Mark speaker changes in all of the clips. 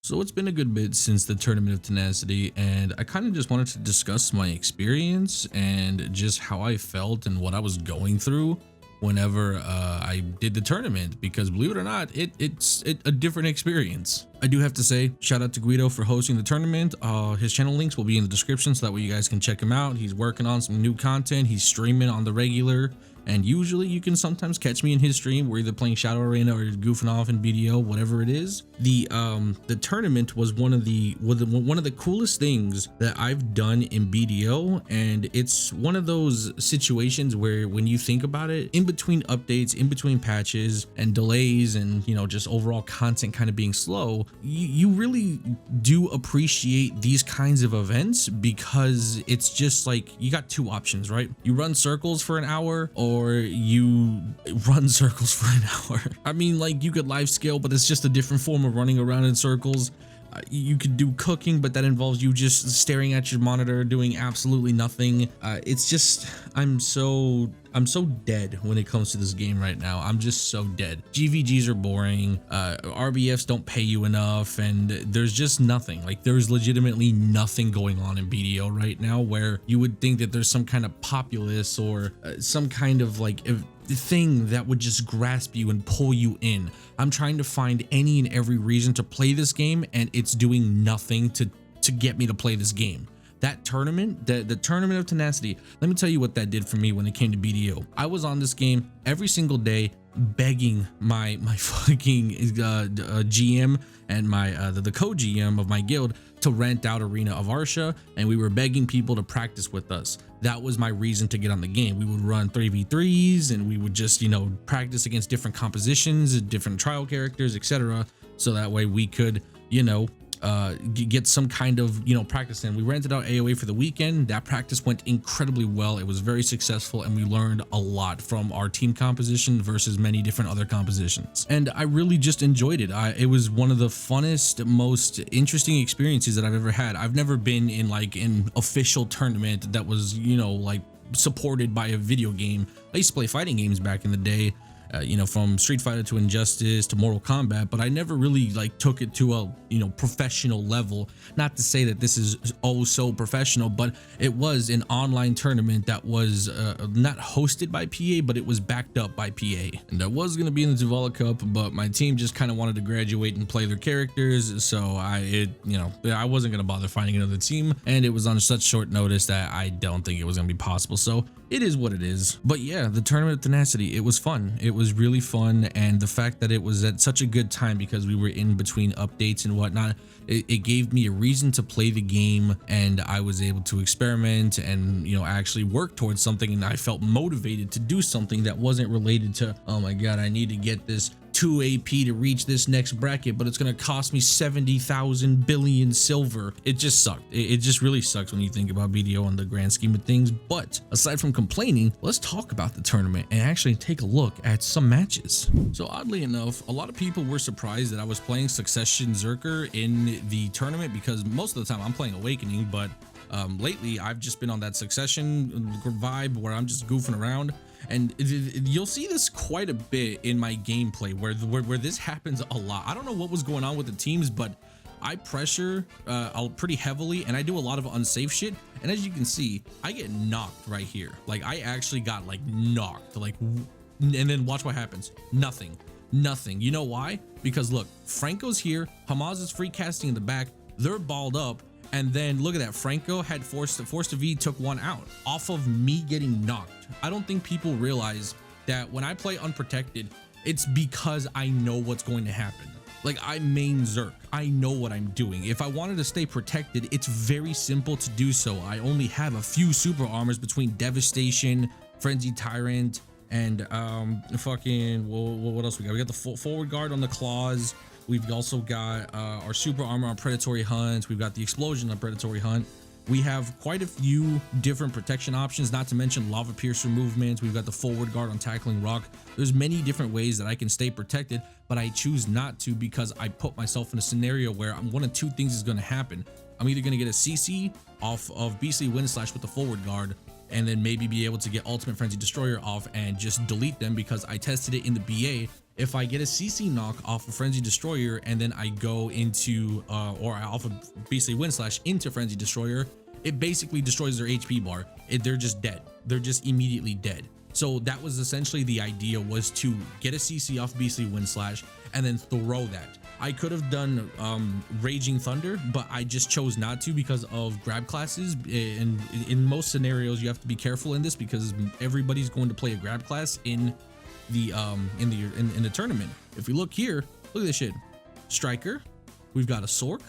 Speaker 1: So it's been a good bit since the Tournament of Tenacity, and I kind of just wanted to discuss my experience and just how I felt and what I was going through whenever I did the tournament, because believe it or not, it's a different experience. I do have to say, shout out to Guido for hosting the tournament. His channel links will be in the description so that way you guys can check him out. He's working on some new content. He's streaming on the regular. And usually you can sometimes catch me in his stream. We're either playing Shadow Arena or goofing off in BDO, whatever it is. The tournament was one of the coolest things that I've done in BDO, and it's one of those situations where when you think about it, in between updates, in between patches and delays, and just overall content kind of being slow, you really do appreciate these kinds of events, because it's just like you got two options, right? You run circles for an hour, or you run circles for an hour. I mean, like, you could live scale, but it's just a different form of running around in circles. You could do cooking, but that involves you just staring at your monitor doing absolutely nothing. It's just, I'm so dead when it comes to this game right now. I'm just so dead. GVGs are boring, RBFs don't pay you enough, and there's just nothing. Like, there's legitimately nothing going on in BDO right now where you would think that there's some kind of populace or some kind of like thing that would just grasp you and pull you in. I'm trying to find any and every reason to play this game, and it's doing nothing to get me to play this game. That tournament, the Tournament of Tenacity, let me tell you what that did for me when it came to BDO. I was on this game every single day, begging my fucking GM and the co-GM of my guild to rent out Arena of Arsha, and we were begging people to practice with us. That was my reason to get on the game. We would run 3v3s, and we would just practice against different compositions, different trial characters, etc., so that way we could get some kind of practice in. We rented out AOA for the weekend. That practice went incredibly well. It was very successful, and we learned a lot from our team composition versus many different other compositions, and I really just enjoyed it. It was one of the funnest, most interesting experiences that I've ever had. I've never been in like an official tournament that was like supported by a video game. I used to play fighting games back in the day, from Street Fighter to Injustice to Mortal Kombat, but I never really like took it to a professional level. Not to say that this is oh so professional, but it was an online tournament that was not hosted by PA, but it was backed up by PA. And I was going to be in the Zavala Cup, but my team just kind of wanted to graduate and play their characters, so I wasn't going to bother finding another team, and it was on such short notice that I don't think it was going to be possible. So it is what it is. But yeah, the Tournament of Tenacity, it was fun. It was really fun, and the fact that it was at such a good time because we were in between updates and whatnot, it gave me a reason to play the game, and I was able to experiment and actually work towards something, and I felt motivated to do something that wasn't related to, oh my god, I need to get this 2 AP to reach this next bracket, but it's going to cost me 70,000 billion silver. It just sucked. It just really sucks when you think about BDO on the grand scheme of things. But aside from complaining, let's talk about the tournament and actually take a look at some matches. So oddly enough, a lot of people were surprised that I was playing Succession Zerker in the tournament, because most of the time I'm playing Awakening, but lately I've just been on that Succession vibe where I'm just goofing around. And you'll see this quite a bit in my gameplay where this happens a lot. I don't know what was going on with the teams, but I pressure pretty heavily, and I do a lot of unsafe shit. And as you can see, I get knocked right here. Like, I actually got like knocked, like, and then watch what happens. Nothing. You know why? Because look, Franco's here, Hamas is free casting in the back, they're balled up. And then look at that, Franco had forced a V, took one out off of me getting knocked. I don't think people realize that when I play unprotected, it's because I know what's going to happen. Like, I main Zerk, I know what I'm doing. If I wanted to stay protected, it's very simple to do so. I only have a few super armors between Devastation, Frenzied Tyrant, and fucking, what else we got? We got the forward guard on the claws. We've also got our super armor on Predatory Hunt. We've got the explosion on Predatory Hunt. We have quite a few different protection options, not to mention lava piercer movements. We've got the forward guard on Tackling Rock. There's many different ways that I can stay protected, but I choose not to because I put myself in a scenario where one of two things is going to happen. I'm either going to get a CC off of Beastly Windslash with the forward guard, and then maybe be able to get Ultimate Frenzy Destroyer off and just delete them because I tested it in the BA if I get a CC knock off of Frenzy Destroyer and then I go into or off of basically Wind Slash into Frenzy Destroyer, it basically destroys their HP bar. They're just dead. They're just immediately dead. So that was essentially the idea, was to get a CC off Beastly Wind Slash and then throw that. I could have done Raging Thunder, but I just chose not to because of grab classes. And in most scenarios, you have to be careful in this because everybody's going to play a grab class in the tournament. If we look here, look at this shit. Striker, we've got a Sork,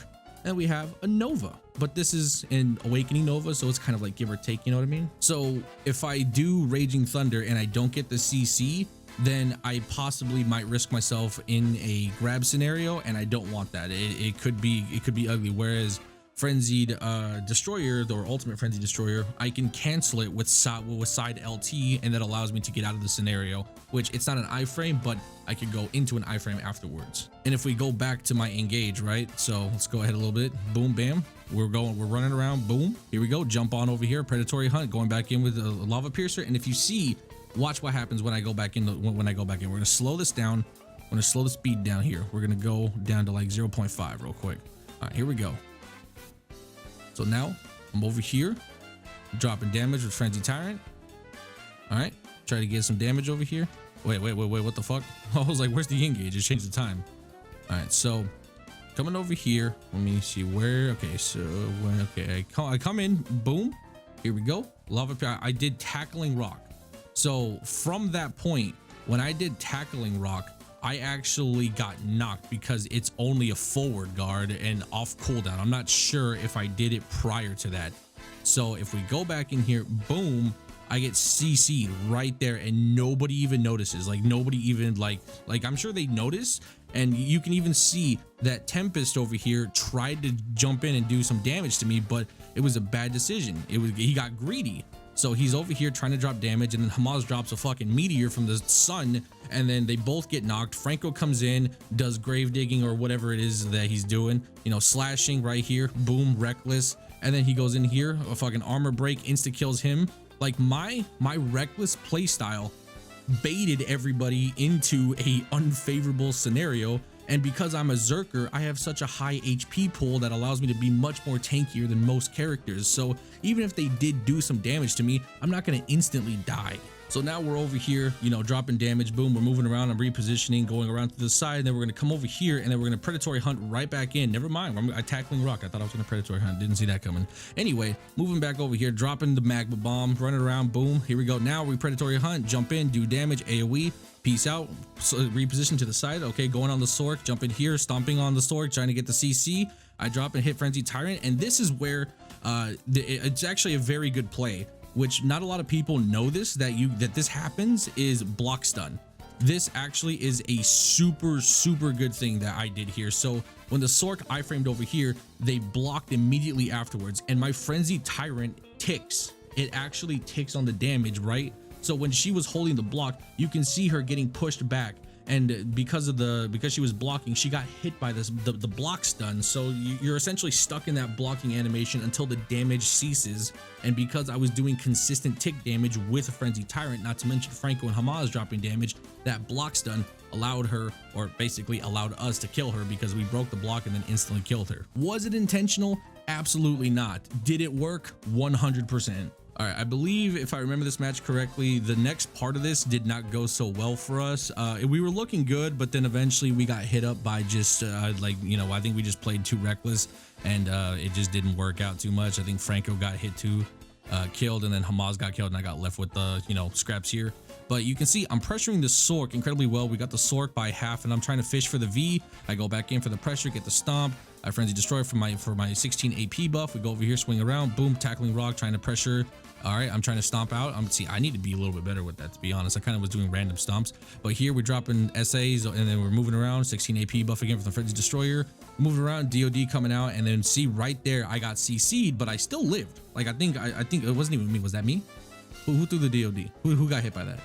Speaker 1: and we have a Nova. But this is an Awakening Nova, so it's kind of like give or take, you know what I mean? So if I do Raging Thunder and I don't get the CC, then I possibly might risk myself in a grab scenario, and I don't want that. It could be ugly. Whereas Frenzied Destroyer, or Ultimate Frenzy Destroyer, I can cancel it with side LT, and that allows me to get out of the scenario, which it's not an iframe, but I could go into an iframe afterwards. And if we go back to my engage, right? So let's go ahead a little bit. Boom, bam. We're running around. Boom. Here we go. Jump on over here. Predatory Hunt, going back in with a Lava Piercer. And if you see, watch what happens when I go back in. When I go back in, we're gonna slow this down. I'm gonna slow the speed down here. We're gonna go down to like 0.5 real quick. All right, here we go. So now I'm over here, dropping damage with Frenzy Tyrant. All right, try to get some damage over here. Wait, what the fuck? I was like, where's the engage? It changed the time. All right, so coming over here, let me see where. Okay, so okay, I come in, boom, here we go. Lava, I did Tackling Rock. So from that point, when I did Tackling Rock, I actually got knocked because it's only a forward guard and off cooldown. I'm not sure if I did it prior to that. So if we go back in here, boom, I get CC'd right there and nobody even notices. Like nobody even like I'm sure they notice. And you can even see that Tempest over here tried to jump in and do some damage to me, but it was a bad decision. He got greedy. So he's over here trying to drop damage, and then Hamas drops a fucking meteor from the sun, and then they both get knocked. Franco comes in, does grave digging or whatever it is that he's doing, you know, slashing right here, boom, reckless, and then he goes in here, a fucking armor break, insta kills him. Like my reckless playstyle baited everybody into a unfavorable scenario. And because I'm a Zerker, I have such a high HP pool that allows me to be much more tankier than most characters. So even if they did do some damage to me, I'm not going to instantly die. So now we're over here, you know, dropping damage. Boom, we're moving around. I'm repositioning, going around to the side. And then we're going to come over here, and then we're going to Predatory Hunt right back in. Never mind. I'm Tackling Rock. I thought I was going to Predatory Hunt. Didn't see that coming. Anyway, moving back over here, dropping the Magma Bomb, running around. Boom. Here we go. Now we Predatory Hunt, jump in, do damage, AoE. Peace out. So reposition to the side. Okay, going on the Sork, jump in here, stomping on the Sork, trying to get the CC. I drop and hit Frenzy Tyrant, and this is where it's actually a very good play, which not a lot of people know this, that this happens, is block stun. This actually is a super good thing that I did here. So when the Sork iframed over here, they blocked immediately afterwards, and my Frenzy Tyrant ticks. It actually ticks on the damage, right? So when she was holding the block, you can see her getting pushed back, and because she was blocking, she got hit by the block stun. So you're essentially stuck in that blocking animation until the damage ceases. And because I was doing consistent tick damage with a Frenzy Tyrant, not to mention Franco and Hamas dropping damage, that block stun allowed her, or basically allowed us, to kill her because we broke the block and then instantly killed her. Was it intentional? Absolutely not. Did it work? 100%. All right, I believe if I remember this match correctly, the next part of this did not go so well for us. We were looking good, but then eventually we got hit up by just like, you know, I think we just played too reckless, and it just didn't work out too much. I think Franco got hit too, killed, and then Hamas got killed, and I got left with the, you know, scraps here. But you can see I'm pressuring the Sork incredibly well. We got the Sork by half, and I'm trying to fish for the V. I go back in for the pressure, get the stomp. I Frenzy Destroy for my 16 AP buff. We go over here, swing around, boom, Tackling Rock, trying to pressure. All right, I'm trying to stomp out. See, I need to be a little bit better with that, to be honest. I kind of was doing random stomps, but here we're dropping SAs, and then we're moving around. 16 AP buff again for the Frenzy Destroyer. Moving around, DOD coming out, and then see right there, I got CC'd, but I still lived. Like I think it wasn't even me. Was that me? Who threw the DOD? Who got hit by that?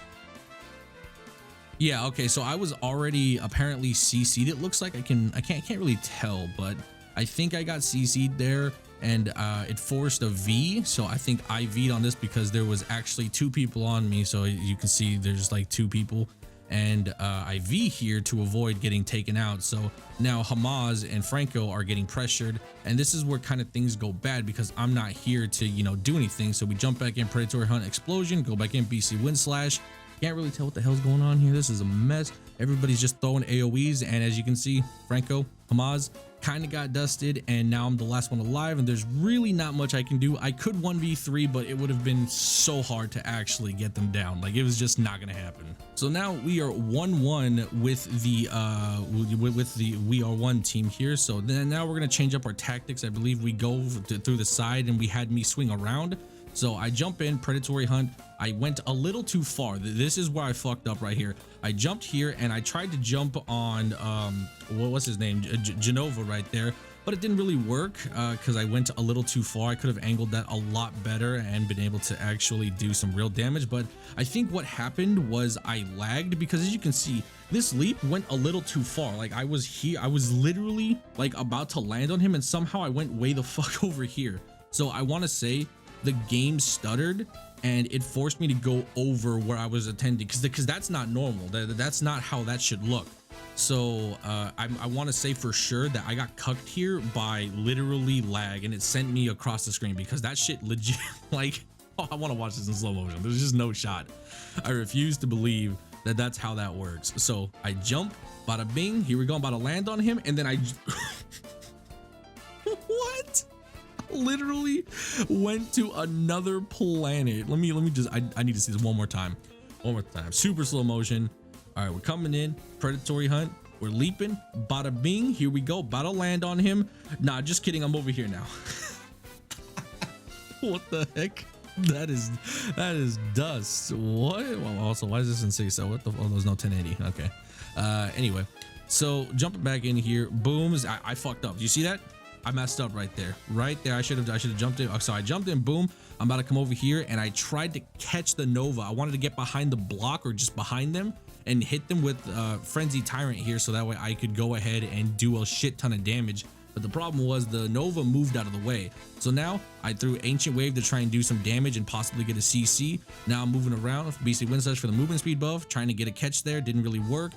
Speaker 1: Yeah, okay, so I was already apparently CC'd. It looks like I can't really tell, but I think I got CC'd there, and it forced a V. So I think I V'd on this because there was actually two people on me. So you can see there's like two people, and I V here to avoid getting taken out. So now Hamas and Franco are getting pressured, and this is where kind of things go bad because I'm not here to, you know, do anything. So we jump back in, predatory hunt, explosion, go back in, BC wind slash. Can't really tell what the hell's going on here. This is a mess. Everybody's just throwing AoEs, and as you can see, Franco, Hamas kind of got dusted, and now I'm the last one alive, and there's really not much I can do. I could 1v3, but it would have been so hard to actually get them down. Like, it was just not gonna happen. So now we are 1-1 with the We Are One team here. So then now we're gonna change up our tactics. I believe we go through the side, and we had me swing around. So I jump in, predatory hunt. I went a little too far. This is where I fucked up right here. I jumped here and I tried to jump on what's his name, Genova right there, but it didn't really work because I went a little too far. I could have angled that a lot better and been able to actually do some real damage. But I think what happened was I lagged because, as you can see, this leap went a little too far. Like, I was here, I was literally like about to land on him, and somehow I went way the fuck over here. So I want to say the game stuttered and it forced me to go over where I was attending, because that's not normal. That's not how that should look. So I want to say for sure that I got cucked here by literally lag, and it sent me across the screen because that shit legit, like, oh, I want to watch this in slow motion. There's just no shot. I refuse to believe that that's how that works. So I jump, bada bing, here we go, I'm about to land on him, and then I what? Literally went to another planet. Let me just, I need to see this one more time. Super slow motion. All right, we're coming in, predatory hunt, we're leaping, bada bing, here we go, about to land on him. Nah, just kidding, I'm over here now. What the heck? That is dust. What? Well, also, why is this in 6? So what the, oh, there's no 1080. Okay. Anyway, so jumping back in here, booms. I fucked up. Do you see that? I messed up right there. I should have jumped in. Oh, so I jumped in, boom. I'm about to come over here, and I tried to catch the Nova. I wanted to get behind the block or just behind them and hit them with Frenzy Tyrant here, so that way I could go ahead and do a shit ton of damage. But the problem was the Nova moved out of the way. So now I threw Ancient Wave to try and do some damage and possibly get a CC. Now I'm moving around, BC Wind Slash for the movement speed buff, trying to get a catch there. Didn't really work.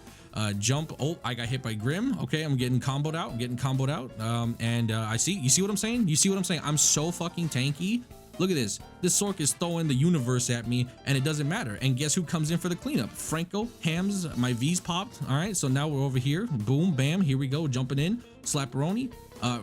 Speaker 1: Jump. Oh, I got hit by Grim. Okay, I'm getting comboed out. I see. You see what I'm saying? You see what I'm saying? I'm so fucking tanky. Look at this. This Sork is throwing the universe at me, and it doesn't matter. And guess who comes in for the cleanup? Franco, Hams, my V's popped. All right, so now we're over here. Boom, bam, here we go, jumping in. Slapperoni.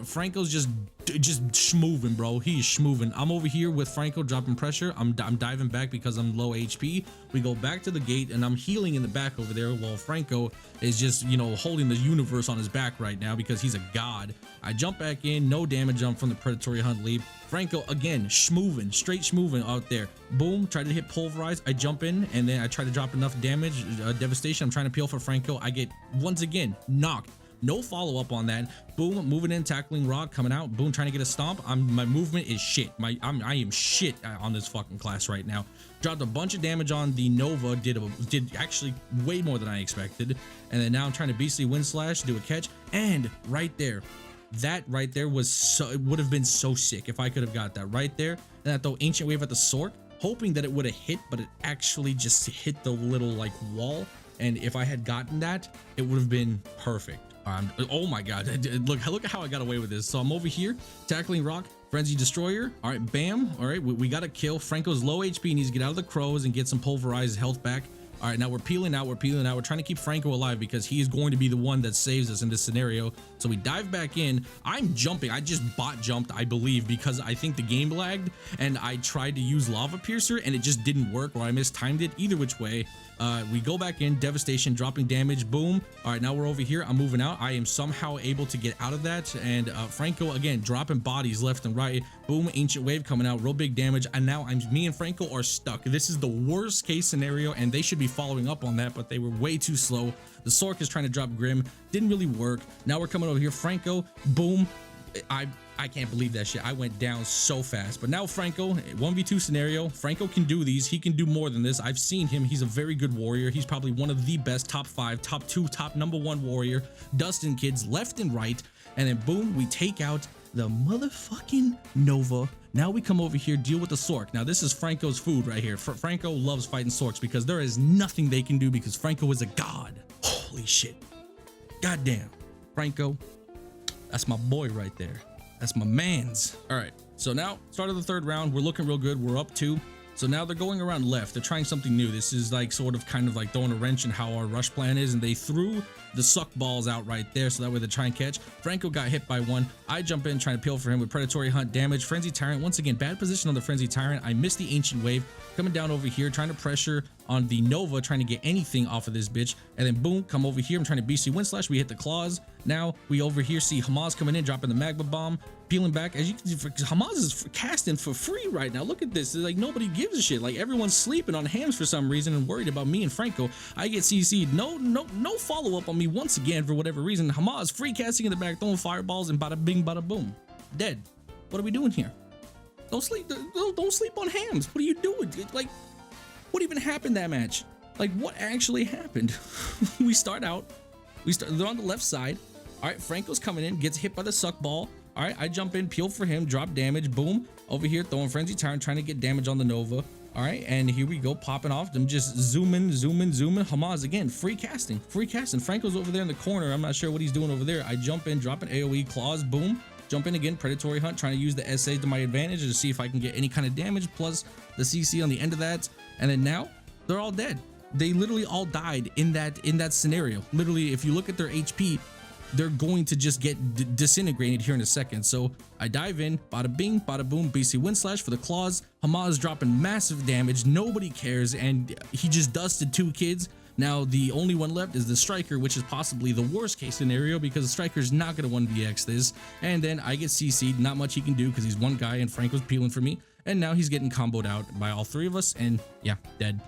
Speaker 1: Franco's just schmooving, bro. He's schmooving. I'm over here with Franco dropping pressure. I'm diving back because I'm low HP. We go back to the gate, and I'm healing in the back over there while Franco is just, you know, holding the universe on his back right now because he's a god. I jump back in, no damage jump from the predatory hunt leap. Franco again schmooving, straight schmooving out there. Boom, try to hit pulverize. I jump in, and then I try to drop enough damage, devastation. I'm trying to peel for Franco. I get once again knocked. No follow-up on that. Boom, moving in, tackling rock, coming out. Boom, trying to get a stomp. My movement is shit. I am shit on this fucking class right now. Dropped a bunch of damage on the Nova. Did actually way more than I expected. And then now I'm trying to beastly wind slash, do a catch, and right there. That right there was so, it would have been so sick if I could have got that right there. And I throw Ancient Wave at the Sork, hoping that it would have hit, but it actually just hit the little like wall. And if I had gotten that, it would have been perfect. Oh my god, look at how I got away with this. So I'm over here tackling rock, Frenzy Destroyer. All right, bam. All right, we got a kill. Franco's low HP, needs to get out of the crows and get some pulverized health back. All right, now we're peeling out. We're trying to keep Franco alive because he is going to be the one that saves us in this scenario. So we dive back in. I'm jumping. I just bot jumped, I believe, because I think the game lagged, and I tried to use Lava Piercer and it just didn't work, or I mistimed it. Either which way, we go back in, devastation, dropping damage, boom. All right, now we're over here. I'm moving out. I am somehow able to get out of that, and Franco again dropping bodies left and right. Boom, Ancient Wave coming out, real big damage, and now me and Franco are stuck. This is the worst case scenario, and they should be following up on that, but they were way too slow. The Sork is trying to drop Grim, didn't really work. Now we're coming over here, Franco, boom. I can't believe that shit. I went down so fast. But now Franco, 1v2 scenario. Franco can do these. He can do more than this. I've seen him. He's a very good warrior. He's probably one of the best top 5, top 2, top #1 warrior. Dustin kids left and right. And then boom, we take out the motherfucking Nova.
Speaker 2: Now we come over here, deal with the Sork. Now this is Franco's food right here. Franco loves fighting Sorks because there is nothing they can do because Franco is a god. Holy shit. Goddamn. Franco, that's my boy right there. That's my mans. All right, so now start of the third round. We're looking real good. We're up 2. So now they're going around left. They're trying something new. This is like sort of kind of like throwing a wrench in how our rush plan is, and they threw the suck balls out right there so that way they try and catch. Franco got hit by one. I jump in trying to peel for him with predatory hunt damage. Frenzy Tyrant, once again, bad position on the Frenzy Tyrant. I missed the Ancient Wave. Coming down over here, trying to pressure on the Nova, trying to get anything off of this bitch. And then boom, come over here. I'm trying to BC Wind Slash. We hit the claws. Now we over here see Hamas coming in, dropping the Magma Bomb, peeling back. As you can see, Hamas is casting for free right now. Look at this. It's like nobody gives a shit. Like everyone's sleeping on Hams for some reason and worried about me and Franco. I get CC'd. No follow up on me once again for whatever reason. Hamas free casting in the back, throwing fireballs, and bada bing, bada boom. Dead. What are we doing here? Don't sleep on Hams. What are you doing? Like, what even happened that match? Like, what actually happened? We start out. They're on the left side. All right, Franco's coming in, gets hit by the suck ball. All right, I jump in, peel for him, drop damage, boom. Over here, throwing Frenzy Tyrant, trying to get damage on the Nova. All right, and here we go, popping off. I'm just zooming. Hamas again, free casting. Franco's over there in the corner. I'm not sure what he's doing over there. I jump in, drop an AoE, claws, boom. Jump in again, predatory hunt, trying to use the SA to my advantage to see if I can get any kind of damage, plus the CC on the end of that. And then now they're all dead. They literally all died in that scenario. Literally, if you look at their HP, they're going to just get disintegrated here in a second. So I dive in, bada bing, bada boom, BC Wind Slash for the claws. Hamas dropping massive damage. Nobody cares, and he just dusted 2 kids. Now the only one left is the Striker, which is possibly the worst case scenario because the Striker's not going to 1vx this. And then I get CC'd, not much he can do because he's one guy and Franco's peeling for me. And now he's getting comboed out by all 3 of us, and yeah, dead.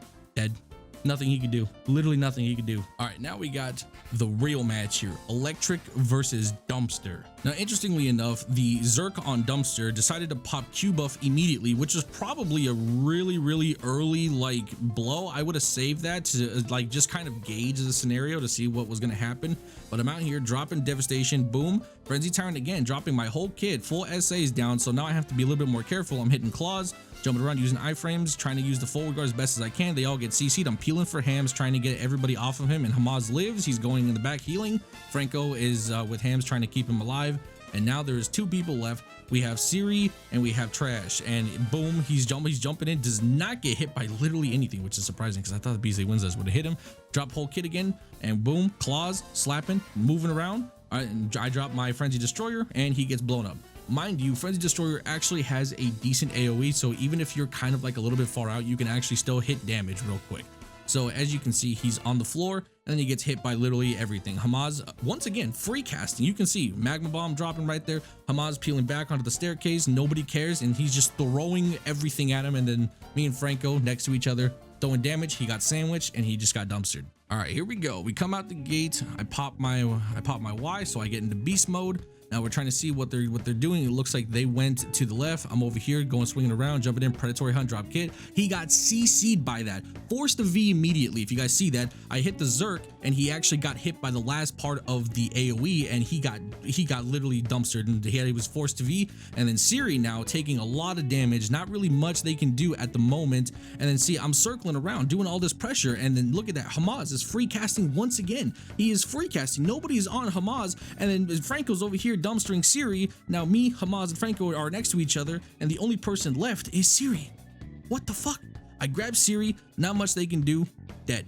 Speaker 2: Nothing he could do. Literally nothing he could do. All right, now we got the real match here. Electric versus Dumpster. Now, interestingly enough, the Zerk on Dumpster decided to pop Q buff immediately, which is probably a really early like blow. I would have saved that to like just kind of gauge the scenario to see what was going to happen. But I'm out here dropping Devastation, boom. Frenzy Tyrant again, dropping my whole kit, full SAs down. So now I have to be a little bit more careful. I'm hitting claws, jumping around using iframes, trying to use the forward guard as best as I can. They all get CC'd. I'm peeling for Hams, trying to get everybody off of him, and Hamas lives. He's going in the back healing. Franco is with Hams trying to keep him alive. And now there's 2 people left. We have Siri and we have Trash, and boom, he's jumping in, does not get hit by literally anything, which is surprising because I thought the BC Winslows would have hit him. Drop whole kit again, and boom, claws, slapping, moving around. All right, and I drop my Frenzy Destroyer and he gets blown up. Mind you, Frenzy Destroyer actually has a decent AoE, so even if you're kind of like a little bit far out, you can actually still hit damage real quick. So as you can see, he's on the floor, and then he gets hit by literally everything. Hamas, once again, free casting. You can see Magma Bomb dropping right there. Hamas peeling back onto the staircase. Nobody cares, and he's just throwing everything at him. And then me and Franco next to each other, throwing damage. He got sandwiched, and he just got dumpstered. All right, here we go. We come out the gate. I pop my Y, so I get into beast mode. Now we're trying to see what they're doing. It looks like they went to the left. I'm over here going swinging around, jumping in, predatory hunt, drop kit. He got CC'd by that. Forced the V immediately. If you guys see that, I hit the Zerk and he actually got hit by the last part of the AoE, and he got literally dumpstered, and he was forced to V. And then Siri now taking a lot of damage. Not really much they can do at the moment. And then see, I'm circling around doing all this pressure, and then look at that. Hamas is free casting once again. He is free casting. Nobody's on Hamas, and then Franco's over here dumpstering Siri. Now me, Hamas, and Franco are next to each other, and the only person left is Siri. What the fuck? I grab Siri, not much they can do, dead.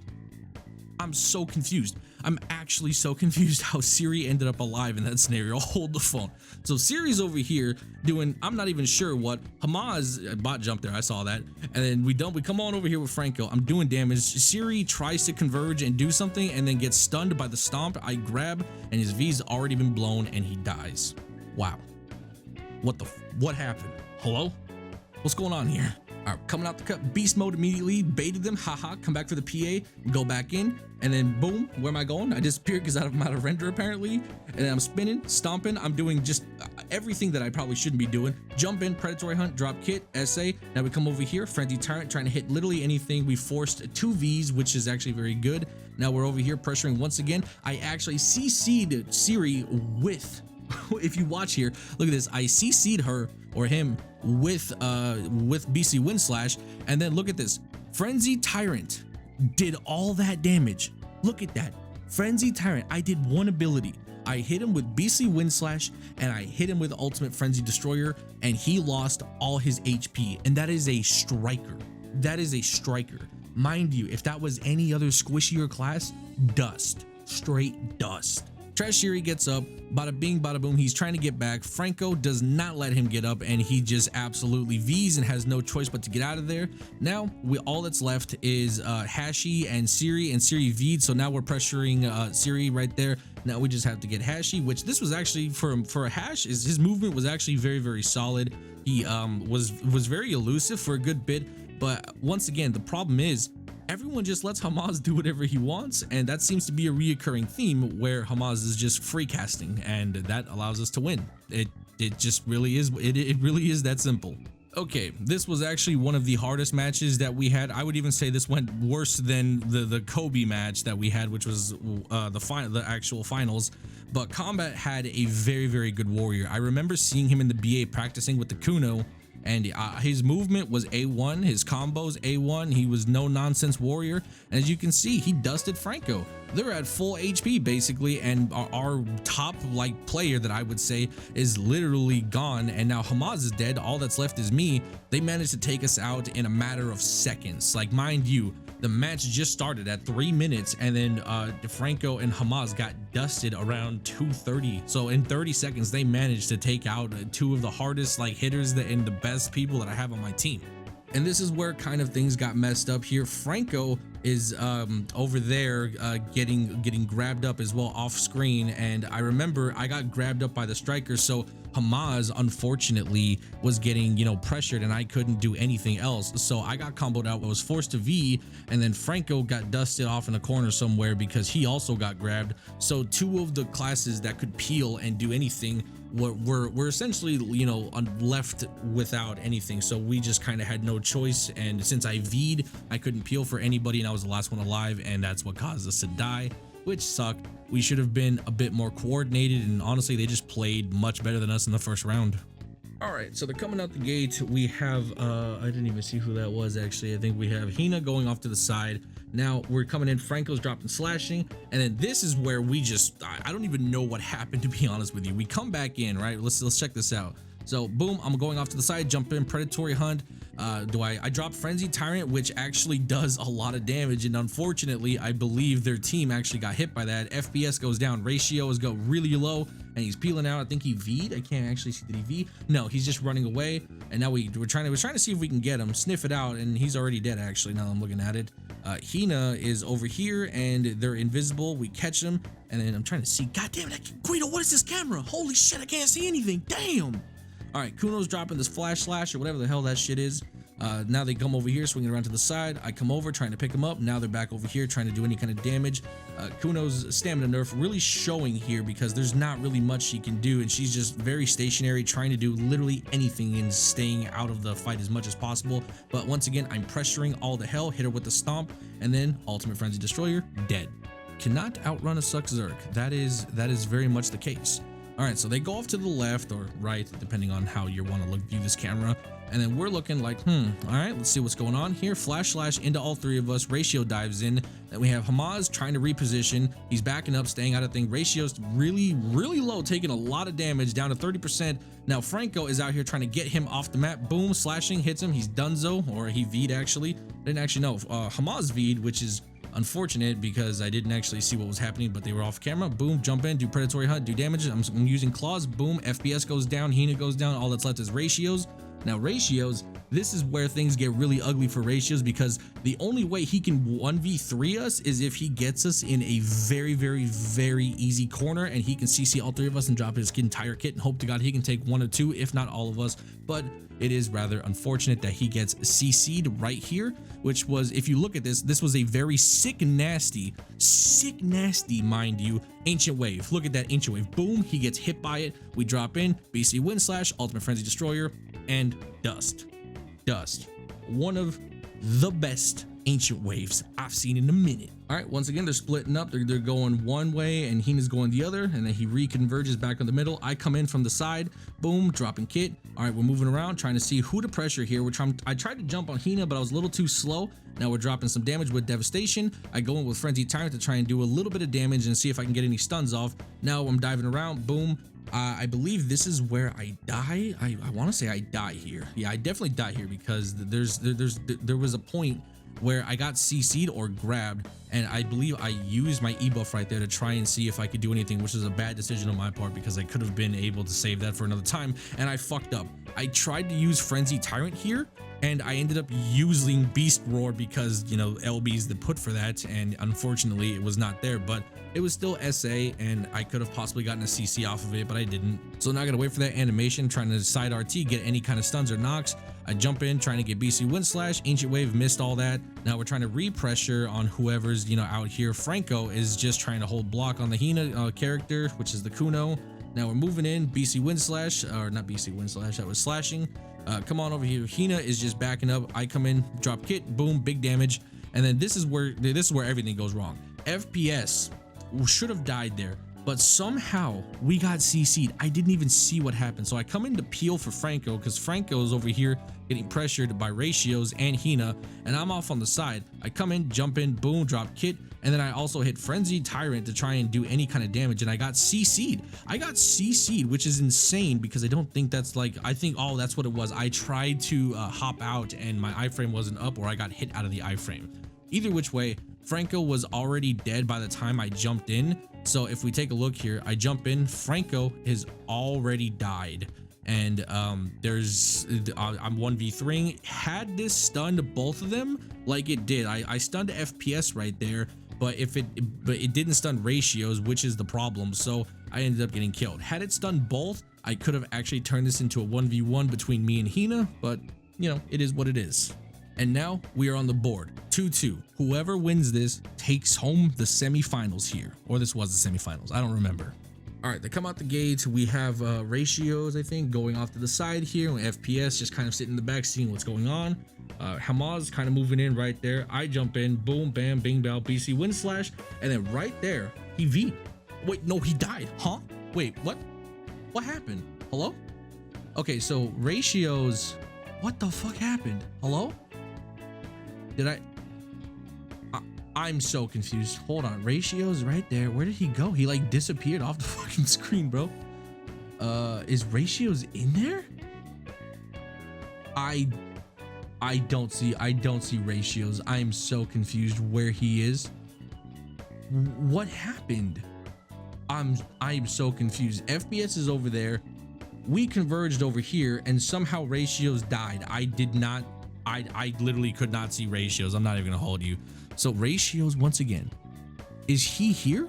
Speaker 2: I'm so confused. I'm actually so confused how Siri ended up alive in that scenario. Hold the phone. So Siri's over here doing, I'm not even sure what. Hamas bot jumped there, I saw that. And then we come on over here with Franco. I'm doing damage. Siri tries to converge and do something and then gets stunned by the stomp. I grab, and his V's already been blown and he dies. Wow. What happened? Hello? What's going on here? All right, coming out the cut, beast mode immediately, baited them, haha, come back for the PA, go back in, and then boom, where am I going? I disappeared because I'm out of render apparently, and then I'm spinning, stomping, I'm doing just everything that I probably shouldn't be doing. Jump in, predatory hunt, drop kit, SA, now we come over here, Frenzy Tyrant, trying to hit literally anything. We forced 2 Vs, which is actually very good. Now we're over here pressuring once again. I actually CC'd Siri with if you watch here, look at this. I CC'd her or him with BC Wind Slash, and then look at this. Frenzy Tyrant did all that damage. Look at that. Frenzy Tyrant, I did one ability. I hit him with BC Wind Slash and I hit him with Ultimate Frenzy Destroyer, and he lost all his HP. And that is a striker. That is a striker. Mind you, if that was any other squishier class, dust. Straight dust. Trashiri gets up, bada bing, bada boom. He's trying to get back. Franco does not let him get up, and he just absolutely V's and has no choice but to get out of there. Now, all that's left is Hashi and Siri V'd. So now we're pressuring Siri right there. Now we just have to get Hashi, which this was actually for a Hash. His movement was actually very, very solid. He was very elusive for a good bit, but once again, the problem is, everyone just lets Hamaz do whatever he wants, and that seems to be a reoccurring theme where Hamaz is just free casting, and that allows us to win. It just really is. It really is that simple. Okay, this was actually one of the hardest matches that we had. I would even say this went worse than the Kobe match that we had, which was the actual finals. But Combat had a very, very good warrior. I remember seeing him in the BA practicing with the Kuno, and his movement was A1, his combos A1. He was no nonsense warrior, and as you can see, he dusted Franco. They're at full HP basically, and our top player that I would say is literally gone, and now Hamaz is dead. All that's left is me. They managed to take us out in a matter of seconds. Like, mind you, the match just started at 3 minutes, and then Franco and Hamaz got dusted around 2:30. So in 30 seconds, they managed to take out two of the hardest hitters and the best people that I have on my team. And this is where kind of things got messed up here. Franco is over there getting grabbed up as well off screen, and I remember I got grabbed up by the striker, so Hamaz unfortunately was getting pressured, and I couldn't do anything else, so I got comboed out. I was forced to V, and then Franco got dusted off in a corner somewhere because he also got grabbed. So two of the classes that could peel and do anything were essentially left without anything. So we just kind of had no choice, and since I V'd, I couldn't peel for anybody, and I was the last one alive, and that's what caused us to die, which sucked. We should have been a bit more coordinated, and honestly, they just played much better than us in the first round. All right, so they're coming out the gate. We have I didn't even see who that was actually. I think we have Hina going off to the side. Now we're coming in, Franco's dropping slashing, and then this is where we just, I don't even know what happened, to be honest with you. We come back in, right? Let's check this out. So boom, I'm going off to the side, jump in, predatory hunt. I drop Frenzy Tyrant, which actually does a lot of damage, and unfortunately I believe their team actually got hit by that. FPS goes down, ratios go really low, and he's peeling out. I think he V'd. I can't actually see, did he V? No, he's just running away, and now we're trying to see if we can get him, sniff it out, and he's already dead actually now I'm looking at it. Hina is over here and they're invisible. We catch them, and then I'm trying to see, god damn it, Guido, what is this camera? Holy shit, I can't see anything, damn. All right, Kuno's dropping this flash slash or whatever the hell that shit is. Now they come over here, swinging around to the side. I come over, trying to pick them up. Now they're back over here, trying to do any kind of damage. Kuno's stamina nerf really showing here because there's not really much she can do, and she's just very stationary, trying to do literally anything and staying out of the fight as much as possible. But once again, I'm pressuring all the hell, hit her with the stomp, and then Ultimate Frenzy Destroyer, dead. Cannot outrun a Suck Zerg. That is very much the case. All right, so they go off to the left or right, depending on how you want to view this camera. And then we're looking like, all right, let's see what's going on here. Flash slash into all three of us. Ratio dives in. Then we have Hamaz trying to reposition. He's backing up, staying out of thing. Ratio's really, really low, taking a lot of damage, down to 30%. Now Franco is out here trying to get him off the map. Boom, slashing, hits him. He's donezo, or he V'd actually. Didn't actually know. Hamaz V'd, which is unfortunate because I didn't actually see what was happening, but they were off camera. Boom, jump in, do predatory hunt, do damage. I'm using claws. Boom, FPS goes down, Hina goes down. All that's left is ratios. Now ratios, this is where things get really ugly for ratios, because the only way he can 1v3 us is if he gets us in a very, very, very easy corner, and he can CC all three of us and drop his entire kit and hope to god he can take one or two, if not all of us. But it is rather unfortunate that he gets CC'd right here, which was, if you look at this was a very sick nasty, mind you, ancient wave. Look at that ancient wave. Boom, he gets hit by it. We drop in, BC Wind Slash, Ultimate Frenzy Destroyer, and dust. One of the best ancient waves I've seen in a minute. All right, once again, they're splitting up. They're going one way and Hina's going the other, and then he reconverges back on the middle. I come in from the side, boom, dropping kit. All right, we're moving around, trying to see who to pressure here, which I tried to jump on Hina, but I was a little too slow. Now we're dropping some damage with Devastation. I go in with Frenzy Tyrant to try and do a little bit of damage and see if I can get any stuns off. Now I'm diving around, boom. I believe this is where I die. I want to say I die here. Yeah, I definitely die here because there was a point where I got CC'd or grabbed, and I believe I used my E-buff right there to try and see if I could do anything, which is a bad decision on my part because I could have been able to save that for another time, and I fucked up. I tried to use Frenzy Tyrant here, and I ended up using Beast Roar because, you know, LB is the put for that, and unfortunately it was not there, but it was still SA, and I could have possibly gotten a CC off of it, but I didn't. So now I gotta wait for that animation, trying to side RT, get any kind of stuns or knocks. I jump in, trying to get BC Wind Slash, Ancient Wave, missed all that. Now we're trying to re-pressure on whoever's, you know, out here. Franco is just trying to hold block on the Hina character, which is the Kuno. Now we're moving in, BC Wind Slash, or not BC Wind Slash, that was slashing. Come on over here. Hina is just backing up. I come in, drop kit, boom, big damage. And then this is where everything goes wrong. FPS should have died there, but somehow we got CC'd. I didn't even see what happened. So I come in to peel for Franco because Franco is over here getting pressured by Ratios and Hina, and I'm off on the side. I come in, jump in, boom, drop kit, and then I also hit Frenzy Tyrant to try and do any kind of damage, and I got CC'd. I got CC'd, which is insane because I don't think that's like, I think, oh, that's what it was. I tried to hop out and my iframe wasn't up, or I got hit out of the iframe. Either which way, Franco was already dead by the time I jumped in. So if we take a look here, I jump in, Franco has already died. And I'm 1v3ing. Had this stunned both of them like it did, I stunned FPS right there, but it didn't stun Ratios, which is the problem. So I ended up getting killed. Had it stunned both, I could have actually turned this into a 1v1 between me and Hina, but you know, it is what it is. And now we are on the board, 2-2. Whoever wins this takes home the semifinals here, or this was the semifinals, I don't remember. All right, they come out the gate. We have Ratios, I think, going off to the side here. FPS just kind of sitting in the back, seeing what's going on. Hamaz kind of moving in right there. I jump in, boom, bam, bing, bow, BC Wind Slash, and then right there, he V'd. Wait, no, he died, huh? Wait, what? What happened? Hello? Okay, so Ratios, what the fuck happened? Hello? Did I'm so confused. Hold on, Ratios right there. Where did he go? He like disappeared off the fucking screen, bro. Is Ratios in there? I don't see Ratios. I'm so confused where he is. What happened? I'm so confused. FPS is over there. We converged over here, and somehow Ratios died. I literally could not see Ratios. I'm not even gonna hold you. So Ratios, once again, is he here?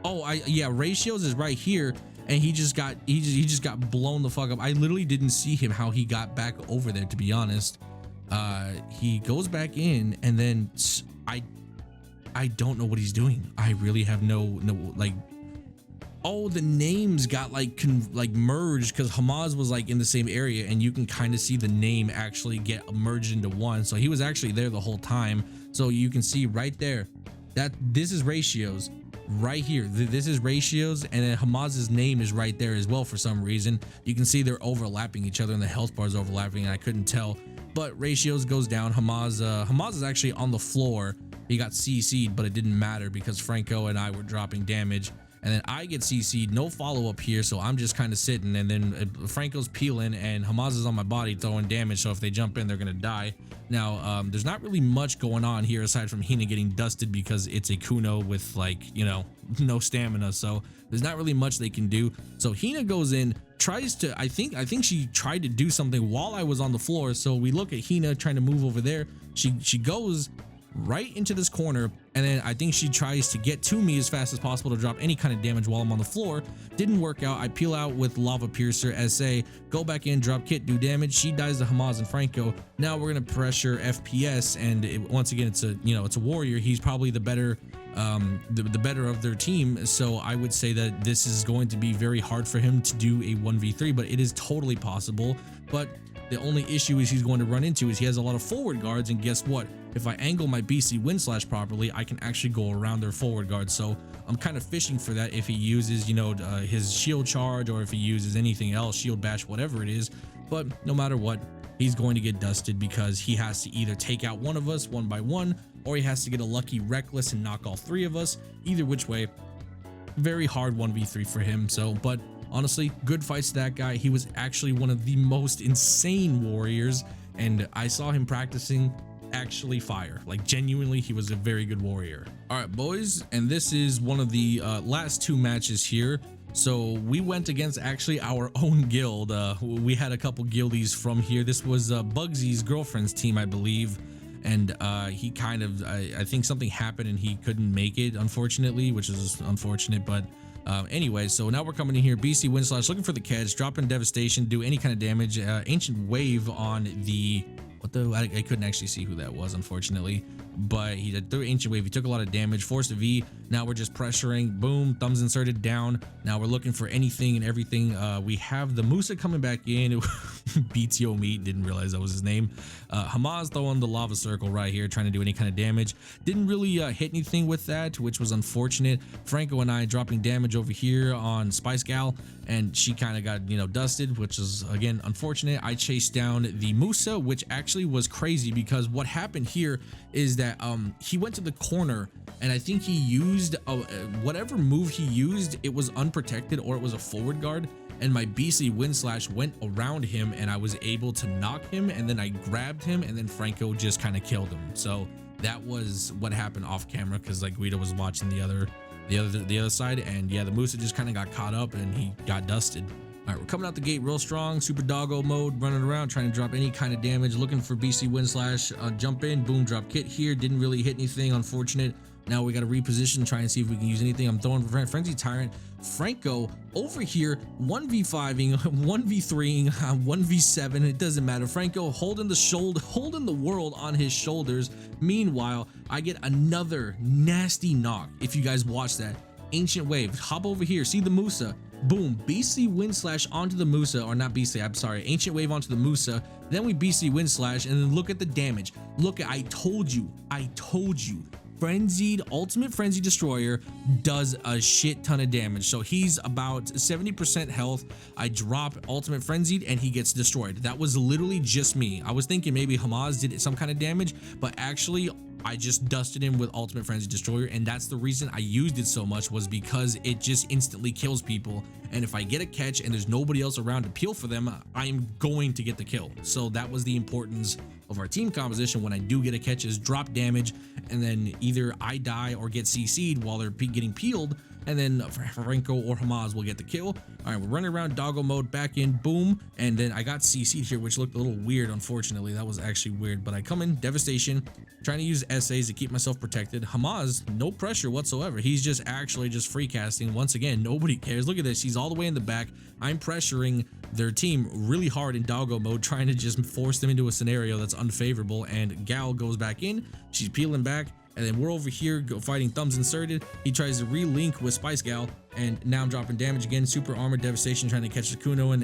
Speaker 2: Oh, yeah, Ratios is right here, and he just got blown the fuck up. I literally didn't see him how he got back over there, to be honest. He goes back in, and then I don't know what he's doing. I really have no like. Oh, the names got like merged because Hamaz was like in the same area, and you can kind of see the name actually get merged into one. So he was actually there the whole time. So you can see right there that this is Ratios right here. This is Ratios, and then Hamaz's name is right there as well for some reason. You can see they're overlapping each other, and the health bar is overlapping, and I couldn't tell. But Ratios goes down. Hamaz is actually on the floor. He got CC'd, but it didn't matter because Franco and I were dropping damage. And then I get CC'd, no follow-up here, so I'm just kind of sitting, and then Franco's peeling, and Hamaz is on my body throwing damage, so if they jump in, they're gonna die. Now, there's not really much going on here aside from Hina getting dusted because it's a Kuno with, like, you know, no stamina, so there's not really much they can do. So Hina goes in, tries to, I think she tried to do something while I was on the floor, so we look at Hina trying to move over there. She goes right into this corner, And then I think she tries to get to me as fast as possible to drop any kind of damage while I'm on the floor. Didn't work out. I peel out with Lava Piercer, SA, go back in, drop kit, do damage. She dies to Hamas and Franco. Now we're gonna pressure FPS, and once again, it's a warrior. He's probably the better the better of their team. So I would say that this is going to be very hard for him to do a 1v3, but it is totally possible. But the only issue is he's going to run into is he has a lot of forward guards, and guess what? If I angle my BC wind slash properly, I can actually go around their forward guards. So I'm kind of fishing for that if he uses, his shield charge, or if he uses anything else, shield bash, whatever it is. But no matter what, he's going to get dusted because he has to either take out one of us one by one, or he has to get a lucky reckless and knock all three of us. Either which way, very hard 1v3 for him. So, but honestly, good fights to that guy. He was actually one of the most insane warriors, and I saw him practicing actually fire. Like, genuinely, he was a very good warrior. All right, boys, and this is one of the last two matches here. So we went against actually our own guild. We had a couple guildies from here. This was Bugsy's girlfriend's team, I believe. And he kind of, I think something happened and he couldn't make it, unfortunately, which is unfortunate. But anyway, so now we're coming in here, BC wind slash, looking for the catch, dropping devastation, do any kind of damage. Ancient wave on the, I couldn't actually see who that was, unfortunately, but he threw ancient wave. He took a lot of damage, forced a V. Now we're just pressuring, boom, thumbs inserted down. Now we're looking for anything and everything. We have the Musa coming back in. BTO meat, didn't realize that was his name. Hamas throwing the lava circle right here, trying to do any kind of damage. Didn't really hit anything with that, which was unfortunate. Franco and I dropping damage over here on Spice Gal, and she kind of got, dusted, which is again unfortunate. I chased down the Musa, which actually was crazy because what happened here is that he went to the corner, and I think he used whatever move he used, it was unprotected or it was a forward guard, and my BC wind slash went around him and I was able to knock him, and then I grabbed him, and then Franco just kind of killed him. So that was what happened off camera, because like Guido was watching the other side, and yeah, the Musa just kind of got caught up and he got dusted. All right, we're coming out the gate real strong, super doggo mode, running around trying to drop any kind of damage, looking for BC wind slash, jump in, boom, drop kit here, didn't really hit anything, unfortunate. Now we got to reposition, try and see if we can use anything. I'm throwing Frenzy Tyrant. Franco over here 1v5ing, 1v3ing, 1v7, it doesn't matter. Franco holding the world on his shoulders. Meanwhile, I get another nasty knock. If you guys watch that, ancient wave, hop over here, see the Musa, boom, BC wind slash onto the Musa, or not BC, I'm sorry, ancient wave onto the Musa. Then we BC wind slash, and then look at the damage. Look at, I told you, Frenzied, ultimate frenzy destroyer does a shit ton of damage. So he's about 70% health. I drop ultimate frenzied and he gets destroyed. That was literally just me. I was thinking maybe Hamas did some kind of damage, but actually I just dusted him with ultimate frenzy destroyer, and that's the reason I used it so much, was because it just instantly kills people. And if I get a catch and there's nobody else around to peel for them, I'm going to get the kill. So that was the importance of our team composition. When I do get a catch, is drop damage, and then either I die or get CC'd while they're getting peeled, and then Franco or Hamas will get the kill. All right, we're running around doggo mode, back in, boom, and then I got CC'd here, which looked a little weird, unfortunately. That was actually weird, but I come in, devastation, trying to use SAs to keep myself protected. Hamas, no pressure whatsoever. He's just actually just free casting. Once again, nobody cares. Look at this, he's all the way in the back. I'm pressuring their team really hard in doggo mode, trying to just force them into a scenario that's unfavorable, and Gal goes back in, she's peeling back, and then we're over here fighting thumbs inserted. He tries to relink with Spice Gal, and now I'm dropping damage again. Super armor devastation, trying to catch the Kuno and